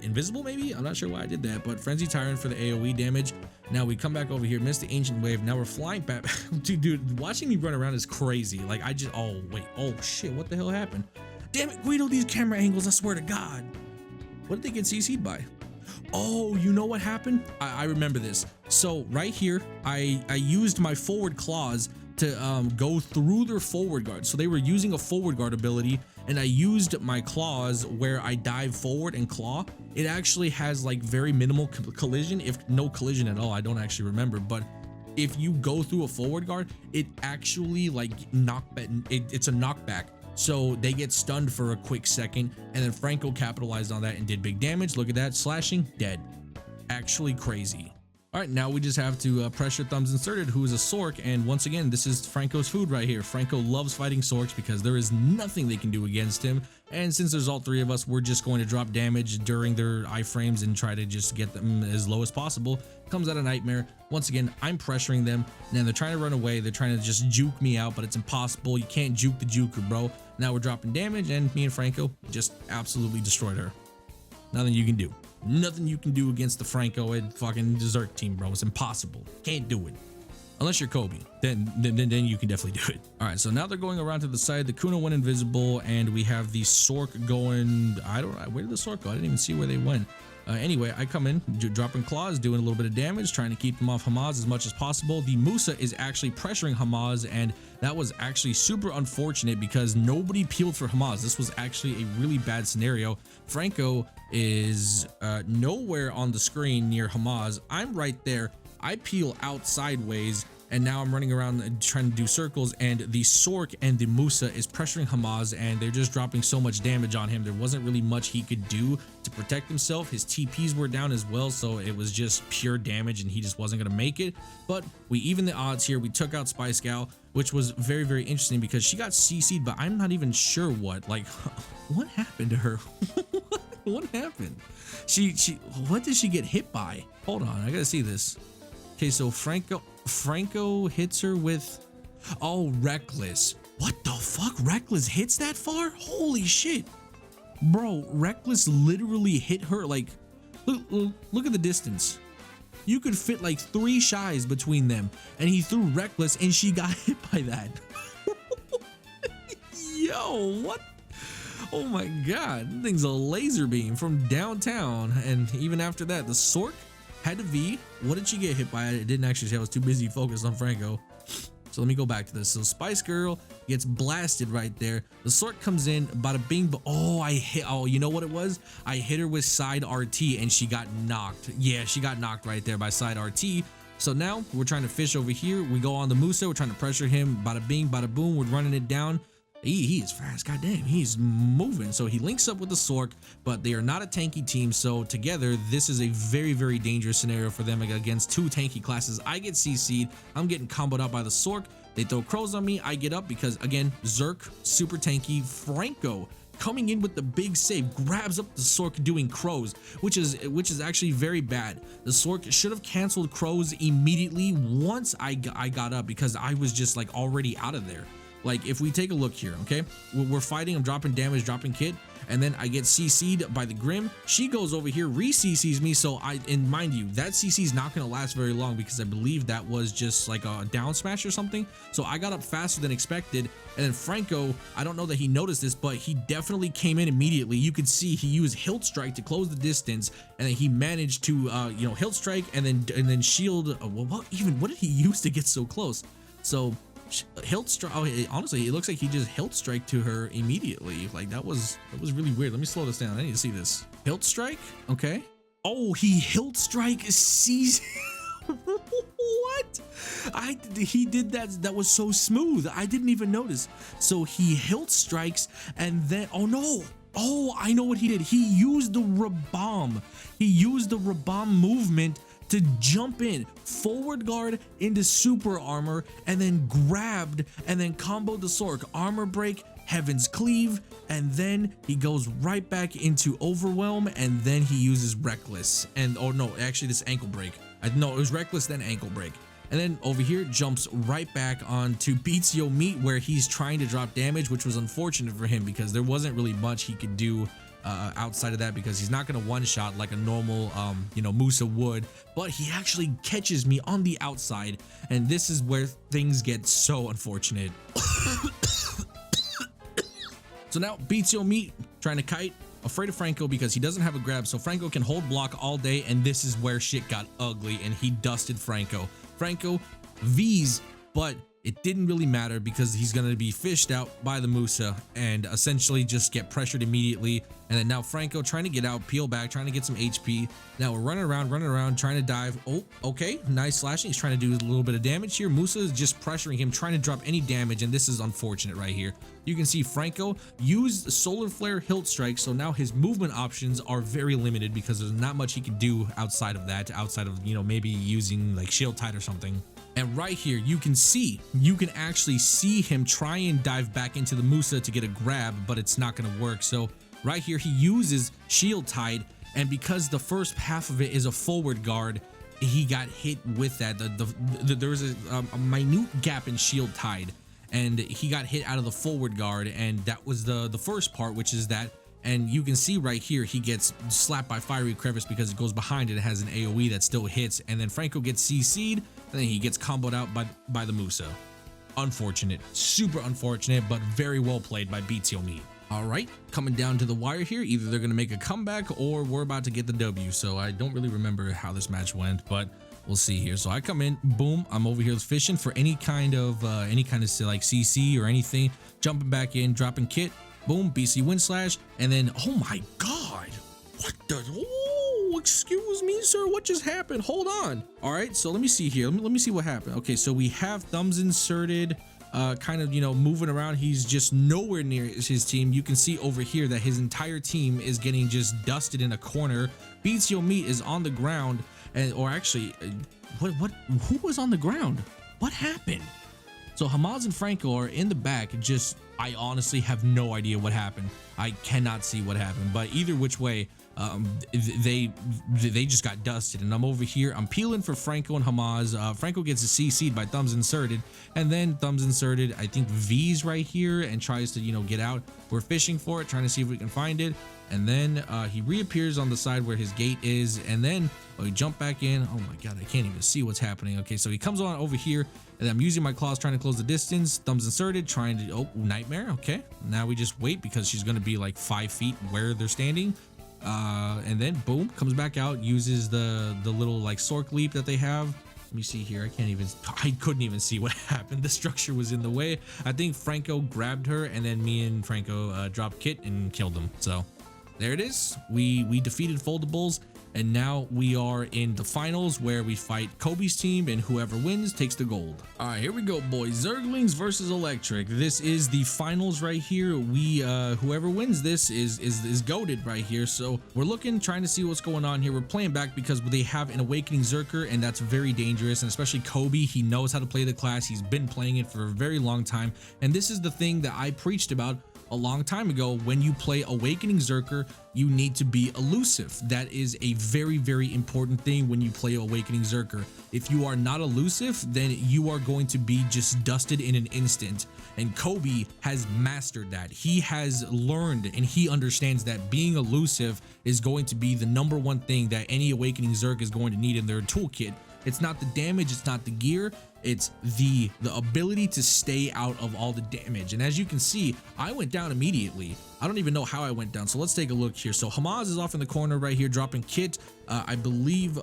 Speaker 2: invisible maybe. I'm not sure why I did that, but frenzy tyrant for the AoE damage. Now we come back over here, miss the ancient wave. Now we're flying back. dude, watching me run around is crazy. Like I just, oh wait, oh shit, what the hell happened? Damn it, Guido, these camera angles, I swear to God. What did they get CC'd by? Oh, you know what happened? I remember this. So right here, I used my forward claws to go through their forward guard. So they were using a forward guard ability, and I used my claws where I dive forward and claw. It actually has like very minimal collision, if no collision at all. I don't actually remember, but if you go through a forward guard, it actually like it's a knockback. So they get stunned for a quick second, and then Franco capitalized on that and did big damage. Look at that, slashing, dead. Actually crazy. All right, now we just have to pressure Thumbs Inserted, who is a Sork, and once again, this is Franco's food right here. Franco loves fighting Sorks because there is nothing they can do against him, and since there's all three of us, we're just going to drop damage during their iframes and try to just get them as low as possible. Comes out a nightmare. Once again, I'm pressuring them, and they're trying to run away. They're trying to just juke me out, but it's impossible. You can't juke the juker, bro. Now we're dropping damage, and me and Franco just absolutely destroyed her. Nothing you can do. Nothing you can do against the Franco and fucking Dessert team, bro. It's impossible. Can't do it. Unless you're Kobe, then you can definitely do it. All right, so now they're going around to the side. The Kuno went invisible, and we have the Sork going. I don't know. Where did the Sork go? I didn't even see where they went. Anyway, I come in, dropping claws, doing a little bit of damage, trying to keep them off Hamas as much as possible. The Musa is actually pressuring Hamas, and that was actually super unfortunate because nobody peeled for Hamas. This was actually a really bad scenario. Franco is nowhere on the screen near Hamas. I'm right there. I peel out sideways, and now I'm running around trying to do circles, and the Sork and the Musa is pressuring Hamas, and they're just dropping so much damage on him. There wasn't really much he could do to protect himself. His TPs were down as well, so it was just pure damage, and he just wasn't going to make it. But we evened the odds here. We took out Spice Gal, which was very, very interesting because she got CC'd, but I'm not even sure what. Like, what happened to her? What happened? What did she get hit by? Hold on, I gotta see this. Okay, so Franco hits her with, oh, Reckless. What the fuck? Reckless hits that far? Holy shit. Bro, Reckless literally hit her like, look at the distance. You could fit like 3 shies between them, and he threw Reckless and she got hit by that. Yo, what? Oh my god, that thing's a laser beam from downtown. And even after that, the Sork had to V. What did she get hit by? It didn't actually say. I was too busy focused on Franco. So let me go back to this. So Spice Girl gets blasted right there. The Sork comes in, bada bing, but oh, you know what it was? I hit her with side RT and she got knocked. Yeah, she got knocked right there by side RT. So now we're trying to fish over here. We go on the Musa. We're trying to pressure him. Bada bing, bada boom. We're running it down. He is fast, goddamn, he's moving. So he links up with the Sork, but they are not a tanky team. So together, this is a very, very dangerous scenario for them against 2 tanky classes. I get CC'd, I'm getting comboed out by the Sork. They throw crows on me, I get up because again, Zerk, super tanky. Franco coming in with the big save, grabs up the Sork doing crows, which is actually very bad. The Sork should have canceled crows immediately once I got up because I was just like already out of there. Like, if we take a look here, okay, we're fighting, I'm dropping damage, dropping kit, and then I get CC'd by the Grim. She goes over here, re-CC's me, so and mind you, that CC is not going to last very long because I believe that was just like a down smash or something. So I got up faster than expected, and then Franco, I don't know that he noticed this, but he definitely came in immediately. You could see he used Hilt Strike to close the distance, and then he managed to, Hilt Strike and then shield. What did he use to get so close? So Hilt Strike. Oh, honestly, it looks like he just Hilt Strike to her immediately. Like that was really weird. Let me slow this down. I need to see this. Hilt Strike. Okay. Oh, he Hilt Strike sees. What? He did that. That was so smooth. I didn't even notice. So he Hilt Strikes and then. Oh no. Oh, I know what he did. He used the Rabomb. He used the Rabomb movement to jump in, forward guard into super armor, and then grabbed and then comboed the Sork. Armor break, Heaven's Cleave, and then he goes right back into Overwhelm, and then he uses Reckless. And oh no, actually this ankle break. No, it was Reckless, then ankle break. And then over here jumps right back onto BDO Meat where he's trying to drop damage, which was unfortunate for him because there wasn't really much he could do outside of that because he's not going to one-shot like a normal Musa would, but he actually catches me on the outside, and this is where things get so unfortunate. So now BDO Meat trying to kite, afraid of Franco because he doesn't have a grab, so Franco can hold block all day, and this is where shit got ugly and he dusted Franco. Franco V's, but
Speaker 1: it didn't really matter because he's going to be fished out by the Musa and essentially just get pressured immediately. And then now Franco trying to get out, peel back, trying to get some HP. Now we're running around, trying to dive. Oh, okay, nice slashing. He's trying to do a little bit of damage here. Musa is just pressuring him, trying to drop any damage, and this is unfortunate right here. You can see Franco used Solar Flare Hilt Strike, so now his movement options are very limited because there's not much he can do outside of that, outside of, you know, maybe using like Shield Tide or something. And right here, you can actually see him try and dive back into the Musa to get a grab, but it's not going to work. So right here, he uses Shield Tide, and because the first half of it is a forward guard, he got hit with that. There was a minute gap in Shield Tide, and he got hit out of the forward guard, and that was the first part, which is that. And you can see right here, he gets slapped by Fiery Crevice because it goes behind it. It has an AoE that still hits, and then Franco gets CC'd, and then he gets comboed out by the Musa. Unfortunate, super unfortunate, but very well played by BDO Meat. All right, coming down to the wire here. Either they're going to make a comeback or we're about to get the W. So I don't really remember how this match went, but we'll see here. So I come in, boom, I'm over here fishing for any kind of like CC or anything, jumping back in, dropping kit. Boom, BC Wind Slash, and then, oh my god, what the, oh, excuse me, sir, what just happened? Hold on. All right, so let me see here. Let me see what happened. Okay, so we have thumbs inserted, kind of, you know, moving around. He's just nowhere near his team. You can see over here that his entire team is getting just dusted in a corner. BDO Meat is on the ground, and or actually, who was on the ground? What happened? So Hamaz and Franco are in the back. Just, I honestly have no idea what happened. I cannot see what happened, but either which way, they just got dusted. And I'm over here, I'm peeling for Franco and Hamaz. Franco gets a CC'd by thumbs inserted, and then thumbs inserted, I think V's right here, and tries to, you know, get out. We're fishing for it, trying to see if we can find it. And then he reappears on the side where his gate is, and then we jump back in. Oh my god, I can't even see what's happening. Okay, so he comes on over here, and I'm using my claws trying to close the distance. Thumbs inserted, trying to, oh, Nightmare. Okay, now we just wait because she's going to be like 5 feet where they're standing. And then boom, comes back out, uses the little like Sork leap that they have. Let me see here. I couldn't even see what happened. The structure was in the way. I think Franco grabbed her, and then me and Franco dropped kit and killed them. So there it is. We defeated Foldables, and now we are in the finals where we fight Kobe's team, and whoever wins takes the gold. All right, here we go, boys. Zerglings versus Electric. This is the finals right here. We whoever wins this is goated right here. So we're trying to see what's going on here. We're playing back because they have an Awakening Zerker, and that's very dangerous. And especially Kobe, he knows how to play the class. He's been playing it for a very long time, and this is the thing that I preached about a long time ago. When you play Awakening Zerker, you need to be elusive. That is a very, very important thing when you play Awakening Zerker. If you are not elusive, then you are going to be just dusted in an instant. And Kobe has mastered that. He has learned and he understands that being elusive is going to be the #1 thing that any Awakening Zerk is going to need in their toolkit. It's not the damage, it's not the gear, it's the ability to stay out of all the damage. And as you can see, I went down immediately. I don't even know how I went down, so let's take a look here. So Hamaz is off in the corner right here dropping kit. I believe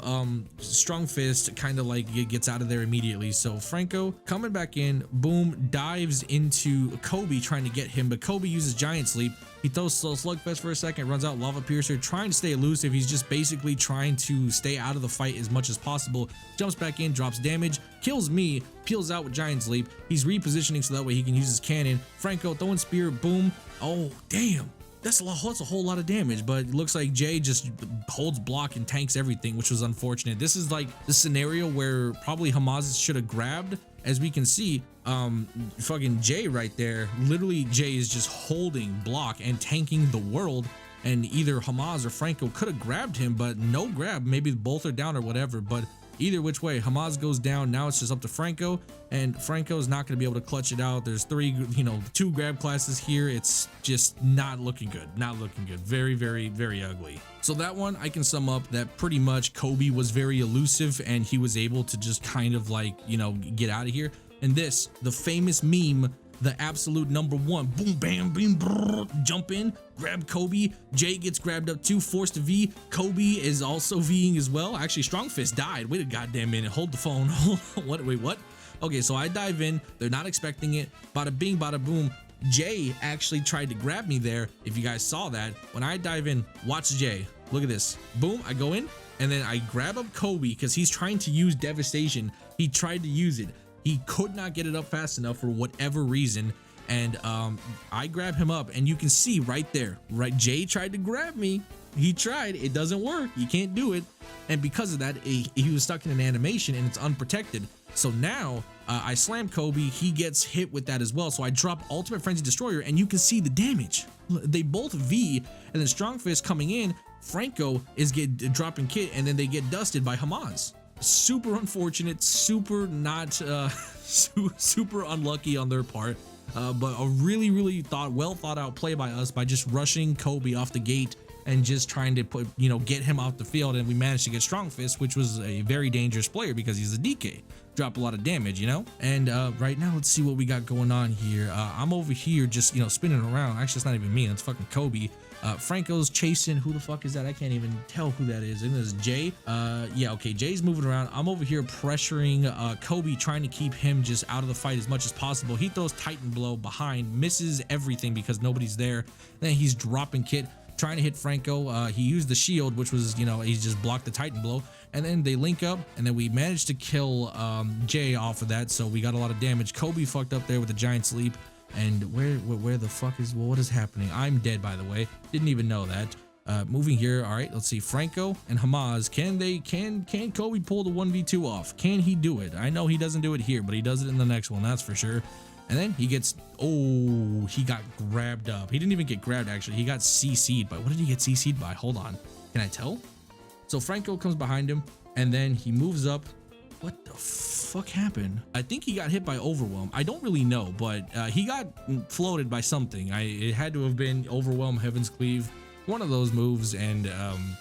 Speaker 1: Strong Fist kind of like gets out of there immediately. So Franco coming back in, boom, dives into Kobe trying to get him, but Kobe uses Giant Sleep. He throws Slugfest for a second, runs out Lava Piercer, trying to stay elusive. He's just basically trying to stay out of the fight as much as possible. Jumps back in, drops damage, kills me, peels out with Giant Sleep. He's repositioning so that way he can use his cannon. Franco throwing spear, boom. Oh, damn. That's a whole lot of damage, but it looks like Jay just holds block and tanks everything, which was unfortunate. This is like the scenario where probably Hamaz should have grabbed. As we can see, fucking Jay right there, literally Jay is just holding block and tanking the world, and either Hamaz or Franco could have grabbed him, but no grab. Maybe both are down or whatever, but either which way, Hamaz goes down. Now it's just up to Franco, and Franco's not going to be able to clutch it out. There's 2 grab classes here. It's just not looking good. Not looking good. Very, very, very ugly. So that one, I can sum up that pretty much Kobe was very elusive, and he was able to just kind of like, get out of here. And this, the famous meme, the absolute #1, boom, bam, beam, brrr, jump in, grab Kobe. Jay gets grabbed up too, forced to V. Kobe is also Ving as well. Actually, Strong Fist died. Wait a goddamn minute. Hold the phone. Wait, what?
Speaker 2: Okay, so I dive in. They're not expecting it. Bada bing, bada boom. Jay actually tried to grab me there. If you guys saw that, when I dive in, watch Jay. Look at this. Boom, I go in, and then I grab up Kobe because he's trying to use devastation. He tried to use it. He could not get it up fast enough for whatever reason. And I grab him up, and you can see right there, right? Jay tried to grab me. He tried. It doesn't work. You can't do it. And because of that, he was stuck in an animation, and it's unprotected. So now I slam Kobe. He gets hit with that as well. So I drop Ultimate Frenzy Destroyer, and you can see the damage. They both V, and then Strong Fist coming in. Franco is dropping kit, and then they get dusted by Hamas. Super unfortunate, super not super unlucky on their part, but a really well thought out play by us by just rushing Kobe off the gate and just trying to get him off the field. And we managed to get Strong Fist, which was a very dangerous player because he's a DK, drop a lot of damage, and right now let's see what we got going on here. I'm over here just spinning around. Actually, it's not even me, it's fucking Kobe. Franco's chasing. Who the fuck is that? I can't even tell who that is. And this is Jay. Yeah, okay, Jay's moving around. I'm over here pressuring Kobe, trying to keep him just out of the fight as much as possible. He throws Titan Blow behind, misses everything because nobody's there. Then he's dropping kit, trying to hit Franco. He used the shield, which was, he just blocked the Titan Blow. And then they link up, and then we managed to kill Jay off of that. So we got a lot of damage. Kobe fucked up there with the giant sleep. And where the fuck is, what is happening? I'm dead, by the way. Didn't even know that. Moving here. All right, let's see. Franco and Hamas. Can Kobe pull the 1v2 off? Can he do it? I know he doesn't do it here, but he does it in the next one, that's for sure. And then he gets, he got grabbed up. He didn't even get grabbed, actually. He got CC'd by, what did he get CC'd by? Hold on. Can I tell? So Franco comes behind him, and then he moves up. What the fuck happened? I think he got hit by Overwhelm. I don't really know, but he got floated by something. It had to have been Overwhelm, Heaven's Cleave, one of those moves, and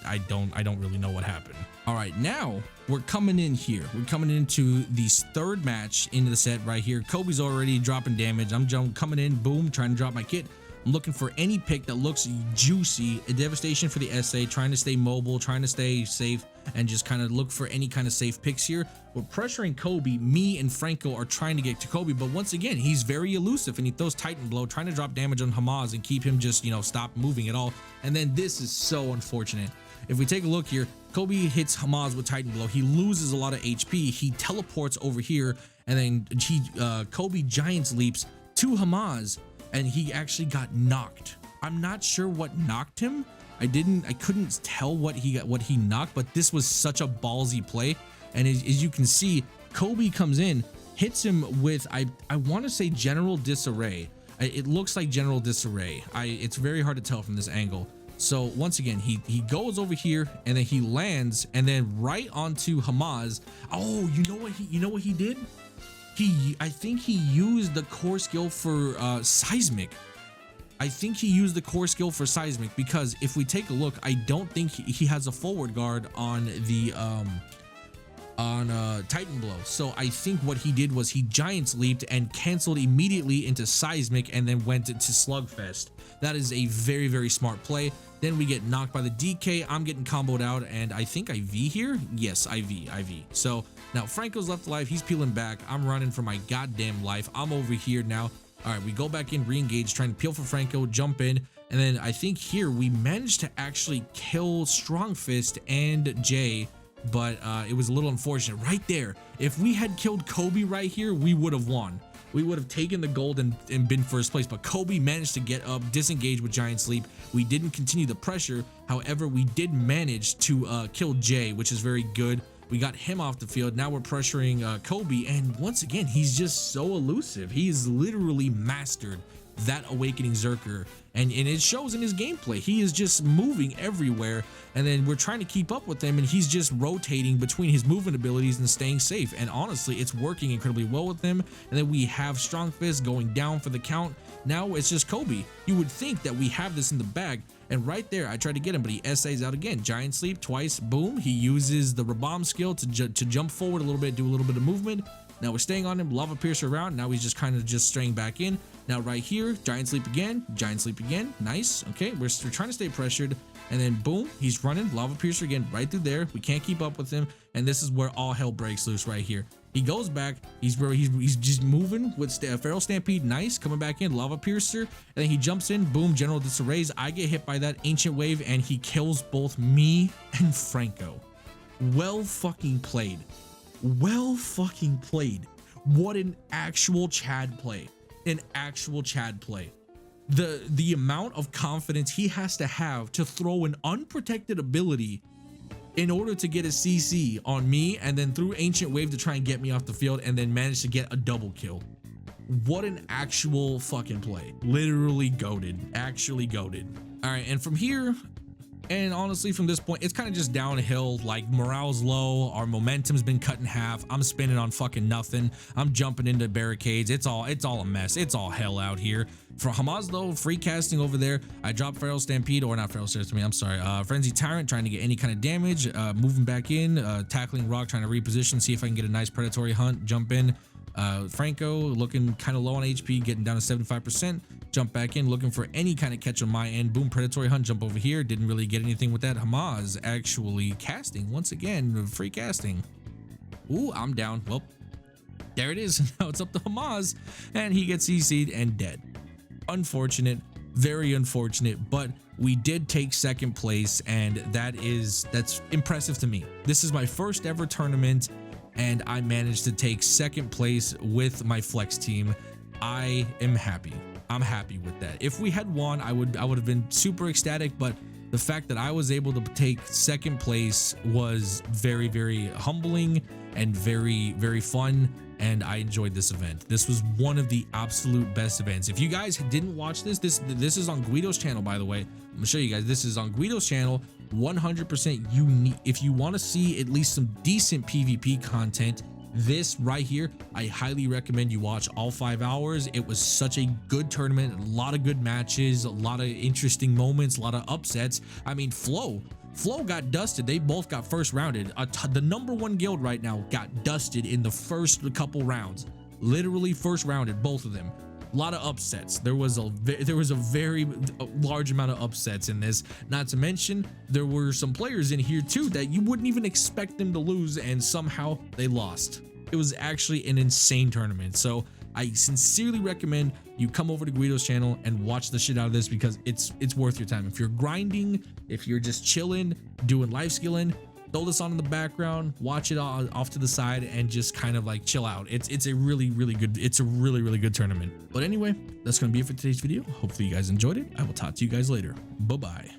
Speaker 2: I don't really know what happened. All right, now we're coming in here. We're coming into the third match into the set right here. Kobe's already dropping damage. I'm coming in, boom, trying to drop my kit. I'm looking for any pick that looks juicy. A devastation for the SA, trying to stay mobile, trying to stay safe, and just kind of look for any kind of safe picks here. We're pressuring Kobe. Me and Franco are trying to get to Kobe, but once again, he's very elusive, and he throws Titan Blow, trying to drop damage on Hamas and keep him just, stop moving at all. And then this is so unfortunate. If we take a look here, Kobe hits Hamas with Titan Blow. He loses a lot of HP. He teleports over here, and then Kobe Giants leaps to Hamas, and he actually got knocked. I'm not sure what knocked him. I couldn't tell what he knocked, but this was such a ballsy play. And as you can see, Kobe comes in, hits him with, I want to say General Disarray. It looks like General Disarray. It's very hard to tell from this angle. So once again, he goes over here, and then he lands, and then right onto Hamas. Oh, you know what he did? I think he used the core skill for Seismic. I think he used the core skill for Seismic, because if we take a look, I don't think he has a forward guard on the Titan Blow. So I think what he did was he Giants leaped and canceled immediately into Seismic, and then went to Slugfest. That is a very smart play. Then we get knocked by the DK. I'm getting comboed out, and I think I V here. Yes, I V. So now Franco's left alive. He's peeling back. I'm running for my goddamn life. I'm over here now. All right, we go back in, re-engage, trying to peel for Franco, jump in, and then I think here we managed to actually kill Strong Fist and Jay, but it was a little unfortunate right there. If we had killed Kobe right here, we would have won. We would have taken the gold and been first place, but Kobe managed to get up, disengage with Giant Sleep. We didn't continue the pressure. However, we did manage to kill Jay, which is very good. We got him off the field. Now we're pressuring Kobe, and once again, he's just so elusive. He's literally mastered that Awakening Zerker, and it shows in his gameplay. He is just moving everywhere, and then we're trying to keep up with him, and he's just rotating between his movement abilities and staying safe. And honestly, it's working incredibly well with him. And then we have Strong Fist going down for the count. Now it's just Kobe. You would think that we have this in the bag, and right there I tried to get him, but he SAs out again. Giant Sleep twice, boom. He uses the Rabomb skill to jump forward a little bit, do a little bit of movement. Now we're staying on him, Lava Piercer around. Now he's just kind of just straying back in. Now right here, Giant Sleep again, nice. Okay, we're trying to stay pressured. and then boom, he's running lava piercer again right through there. We can't keep up with him, and this is where all hell breaks loose right here. He goes back, he's just moving with Feral Stampede, nice, coming back in, lava piercer, and then he jumps in, boom, general disarrays. I get hit by that ancient wave, and he kills both me and Franco. Well fucking played. Well fucking played. What an actual Chad play. An actual Chad play. The amount of confidence he has to have to throw an unprotected ability in order to get a CC on me, and then through ancient wave to try and get me off the field, and then manage to get a double kill. What an actual fucking play. Literally goated. Actually goated. All right, and from here, and honestly from this point, it's kind of just downhill. Like, morale's low, our momentum's been cut in half. I'm spinning on fucking nothing. I'm jumping into barricades. It's all a mess. It's all hell out here. For Hamas though, free casting over there. I dropped Feral Stampede, or not Feral Stampede, I'm sorry, Frenzy Tyrant, trying to get any kind of damage, moving back in, tackling Rock, trying to reposition, see if I can get a nice predatory hunt, jump in. Franco looking kind of low on HP, getting down to 75%, jump back in, looking for any kind of catch on my end, boom, predatory hunt, jump over here, didn't really get anything with that. Hamas actually casting, once again, free casting. Ooh, I'm down. Well, there it is. Now it's up to Hamas, and he gets CC'd and dead. Unfortunate, very unfortunate, but we did take second place, and that's impressive to me. This is my first ever tournament, and I managed to take second place with my flex team. I am happy. I'm happy with that. If we had won, I would have been super ecstatic, but the fact that I was able to take second place was very, very humbling and very, very fun, and I enjoyed this event. This was one of the absolute best events. If you guys didn't watch this is on Guido's channel, by the way. I'm gonna show you guys. This is on Guido's channel, 100% unique. If you want to see at least some decent PvP content, this right here, I highly recommend you watch all 5 hours. It was such a good tournament, a lot of good matches, a lot of interesting moments, a lot of upsets. I mean, Flow got dusted. They both got first rounded. The -- guild right now got dusted in the first couple rounds. Literally first rounded, both of them. A lot of upsets. There was a very large amount of upsets in this. Not to mention, there were some players in here too that you wouldn't even expect them to lose, and somehow they lost. It was actually an insane tournament. So I sincerely recommend you come over to Guido's channel and watch the shit out of this, because it's worth your time. If you're grinding, if you're just chilling, doing life skilling, throw this on in the background, watch it off to the side, and just kind of like chill out. It's a really good tournament. But anyway, that's gonna be it for today's video. Hopefully you guys enjoyed it. I will talk to you guys later. Bye bye.